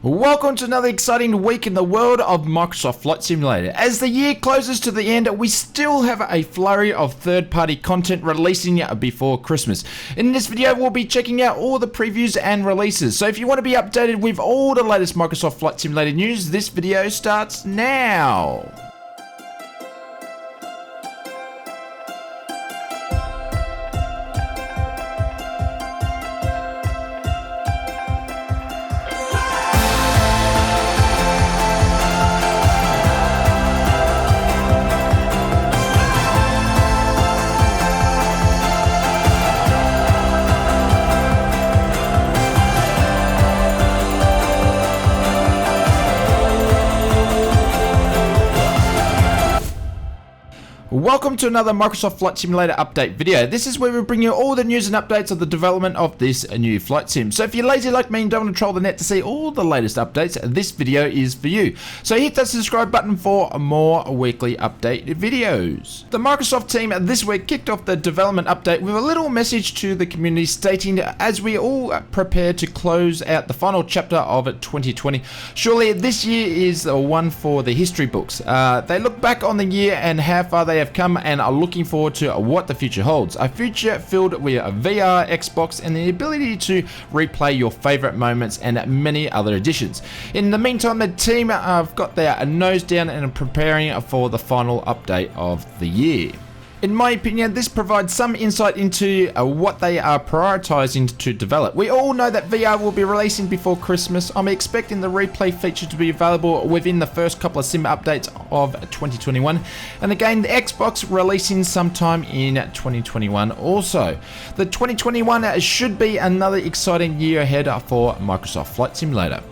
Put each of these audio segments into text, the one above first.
Welcome to another exciting week in the world of Microsoft Flight Simulator. As the year closes to the end, we still have a flurry of third-party content releasing before Christmas. In this video, we'll be checking out all the previews and releases. So if you want to be updated with all the latest Microsoft Flight Simulator news, this video starts now. Welcome to another Microsoft Flight Simulator update video. This is where we bring you all the news and updates of the development of this new flight sim. So if you're lazy like me and don't want to troll the net to see all the latest updates, this video is for you. So hit that subscribe button for more weekly update videos. The Microsoft team this week kicked off the development update with a little message to the community stating, as we all prepare to close out the final chapter of 2020, surely this year is the one for the history books. They look back on the year and how far they have come and are looking forward to what the future holds. A future filled with VR, Xbox, and the ability to replay your favorite moments and many other additions. In the meantime, the team have got their nose down and are preparing for the final update of the year. In my opinion, this provides some insight into what they are prioritizing to develop. We all know that VR will be releasing before Christmas. I'm expecting the replay feature to be available within the first couple of sim updates of 2021. And again, the Xbox releasing sometime in 2021 also. The 2021 should be another exciting year ahead for Microsoft Flight Simulator.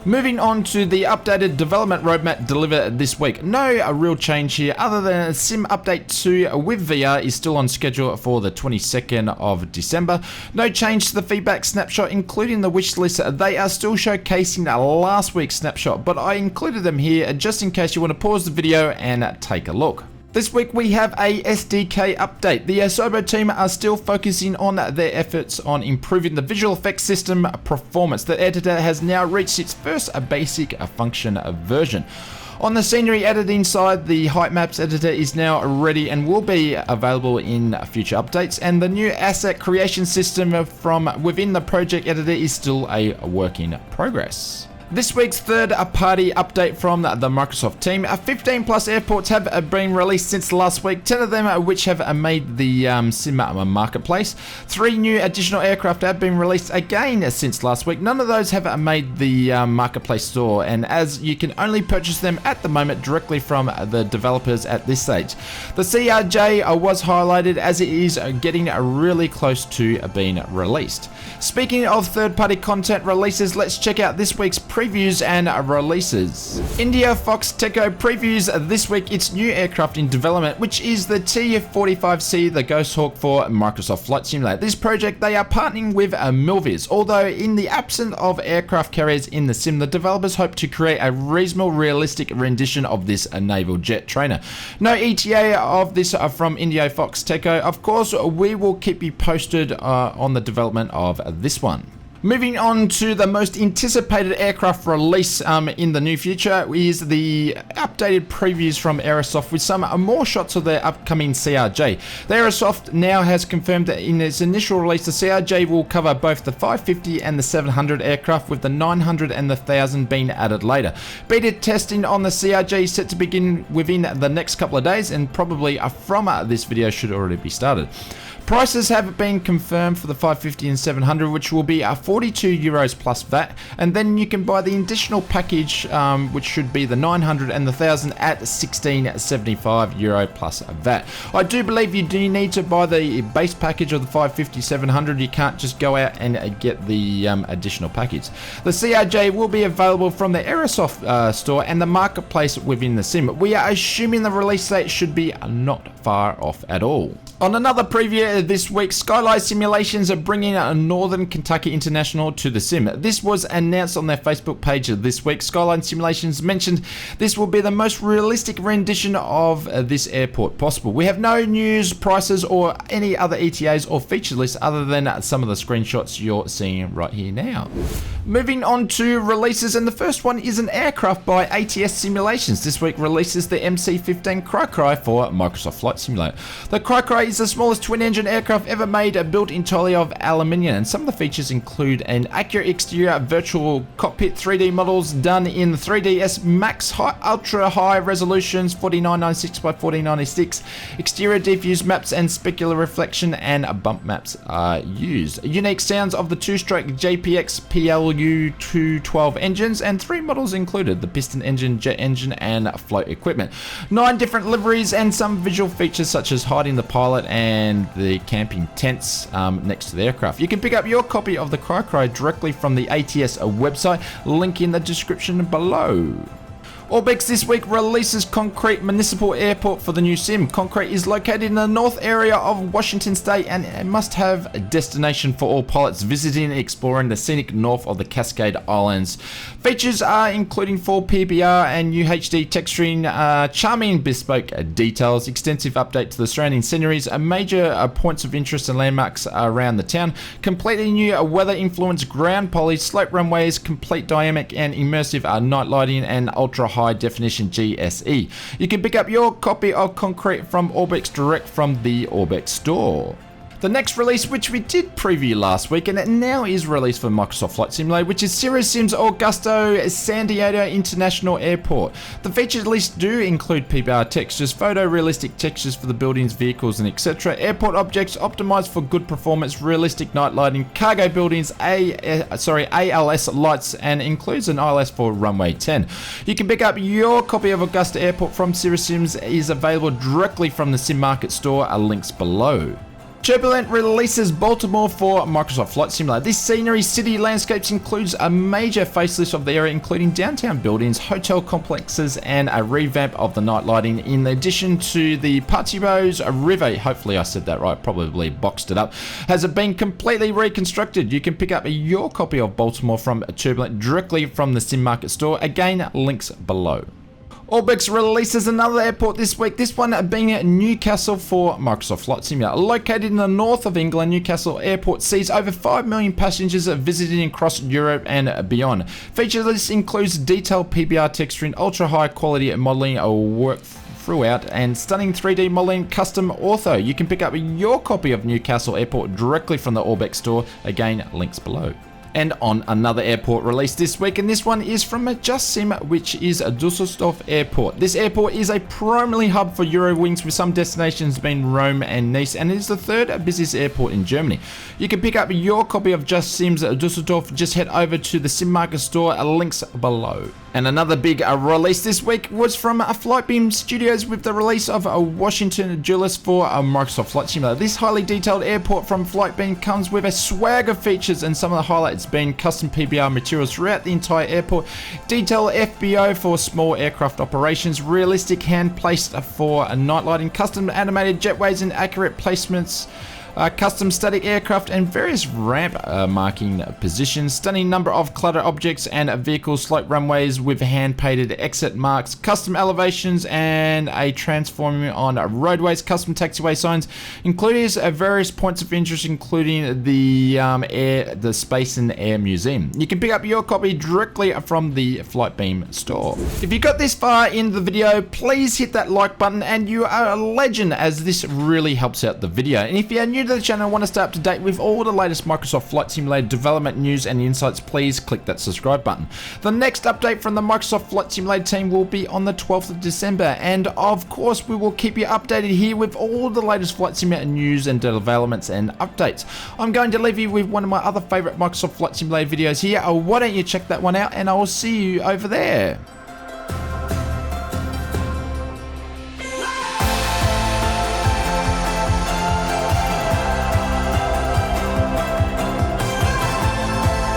Moving on to the updated development roadmap delivered this week. No real change here other than Sim Update 2 with VR is still on schedule for the 22nd of December. No change to the feedback snapshot, including the wish list. They are still showcasing last week's snapshot, but I included them here just in case you want to pause the video and take a look. This week we have a SDK update. The Asobo team are still focusing on their efforts on improving the visual effects system performance. The editor has now reached its first basic function version. On the scenery editing side, the height maps editor is now ready and will be available in future updates, and the new asset creation system from within the project editor is still a work in progress. This week's third-party update from the Microsoft team. 15 plus airports have been released since last week, 10 of them which have made the sim marketplace. 3 new additional aircraft have been released again since last week. None of those have made the marketplace store, and as you can only purchase them at the moment directly from the developers at this stage. The CRJ was highlighted as it is getting really close to being released. Speaking of third-party content releases, let's check out this week's previews and releases. India Foxteco previews this week its new aircraft in development, which is the T-45C, the Ghost Hawk for Microsoft Flight Simulator. This project, they are partnering with Milviz. Although in the absence of aircraft carriers in the sim, the developers hope to create a reasonable, realistic rendition of this naval jet trainer. No ETA of this from India Foxteco. Of course, we will keep you posted on the development of this one. Moving on to the most anticipated aircraft release in the near future is the updated previews from Aerosoft with some more shots of their upcoming CRJ. The Aerosoft now has confirmed that in its initial release, the CRJ will cover both the 550 and the 700 aircraft, with the 900 and the 1000 being added later. Beta testing on the CRJ is set to begin within the next couple of days, and probably from this video should already be started. Prices have been confirmed for the 550 and 700, which will be €42 plus VAT, and then you can buy the additional package, which should be the 900 and the 1000 at €1675 plus VAT. I do believe you do need to buy the base package of the 550 700. You can't just go out and get the additional package. The CRJ will be available from the Aerosoft store and the marketplace within the sim. We are assuming the release date should be not far off at all. On another preview this week, Skyline Simulations are bringing Northern Kentucky International to the sim. This was announced on their Facebook page this week. Skyline Simulations mentioned this will be the most realistic rendition of this airport possible. We have no news, prices, or any other ETAs or feature lists other than some of the screenshots you're seeing right here now. Moving on to releases, and the first one is an aircraft by ATS Simulations. This week releases the MC-15 Cry for Microsoft Flight Simulator. The Cry is the smallest twin-engine aircraft ever made, built entirely of aluminium, and some of the features include an accurate exterior virtual cockpit, 3D models done in 3ds Max ultra high resolutions 4996 by 4096, exterior diffuse maps and specular reflection and bump maps are used. Unique sounds of the two-stroke JPX PLU212 engines, and 3 models included: the piston engine, jet engine and float equipment. 9 different liveries and some visual features such as hiding the pilot and the camping tents next to the aircraft. You can pick up your copy of the Cry directly from the ATS website, link in the description below. Orbx this week releases Concrete Municipal Airport for the new sim. Concrete is located in the north area of Washington State and it must have a destination for all pilots visiting and exploring the scenic north of the Cascade Islands. Features are including full PBR and UHD texturing, charming bespoke details, extensive update to the surrounding sceneries, major points of interest and landmarks around the town, completely new weather-influenced ground poly, slope runways, complete dynamic and immersive night lighting, and ultra high definition GSE. You can pick up your copy of Concrete from Orbx direct from the Orbx store. The next release, which we did preview last week, and it now is released for Microsoft Flight Simulator, which is Cirrus-Sim's Augusto San Diego International Airport. The featured list do include PBR textures, photorealistic textures for the buildings, vehicles, and etc. Airport objects optimized for good performance, realistic night lighting, cargo buildings, ALS lights, and includes an ILS for runway 10. You can pick up your copy of Augusta Airport from Cirrus-Sims. Is available directly from the Sim Market store. Links below. Turbulent releases Baltimore for Microsoft Flight Simulator. This scenery city landscapes includes a major facelift of the area, including downtown buildings, hotel complexes, and a revamp of the night lighting. In addition to the Patibos River, hopefully I said that right, probably boxed it up, has been completely reconstructed. You can pick up your copy of Baltimore from Turbulent directly from the Sim Market store. Again, links below. Orbx releases another airport this week, this one being Newcastle for Microsoft Flight Simulator. Located in the north of England, Newcastle Airport sees over 5 million passengers visiting across Europe and beyond. Feature list includes detailed PBR texturing, ultra high quality modelling work throughout, and stunning 3D modelling custom ortho. You can pick up your copy of Newcastle Airport directly from the Orbx store. Again, links below. And on another airport released this week, and this one is from Just Sim, which is Düsseldorf Airport. This airport is a primary hub for Eurowings, with some destinations being Rome and Nice, and it is the 3rd busiest airport in Germany. You can pick up your copy of Just Sim's Düsseldorf. Just head over to the Sim Market store, links below. And another big release this week was from Flightbeam Studios with the release of Washington Dulles for Microsoft Flight Simulator. This highly detailed airport from Flightbeam comes with a swag of features, and some of the highlights being custom PBR materials throughout the entire airport, detailed FBO for small aircraft operations, realistic hand placed for night lighting, custom animated jetways and accurate placements, custom static aircraft and various ramp marking positions, stunning number of clutter objects and vehicle slope runways with hand-painted exit marks, custom elevations and a transforming on roadways, custom taxiway signs, including various points of interest, including the Space and Air Museum. You can pick up your copy directly from the Flightbeam store. If you got this far in the video, please hit that like button, and you are a legend, as this really helps out the video. And if you're new to the channel and want to stay up to date with all the latest Microsoft Flight Simulator development news and insights, please click that subscribe button. The next update from the Microsoft Flight Simulator team will be on the 12th of December, and of course we will keep you updated here with all the latest Flight Simulator news and developments and updates. I'm going to leave you with one of my other favorite Microsoft Flight Simulator videos here. Why don't you check that one out, and I will see you over there.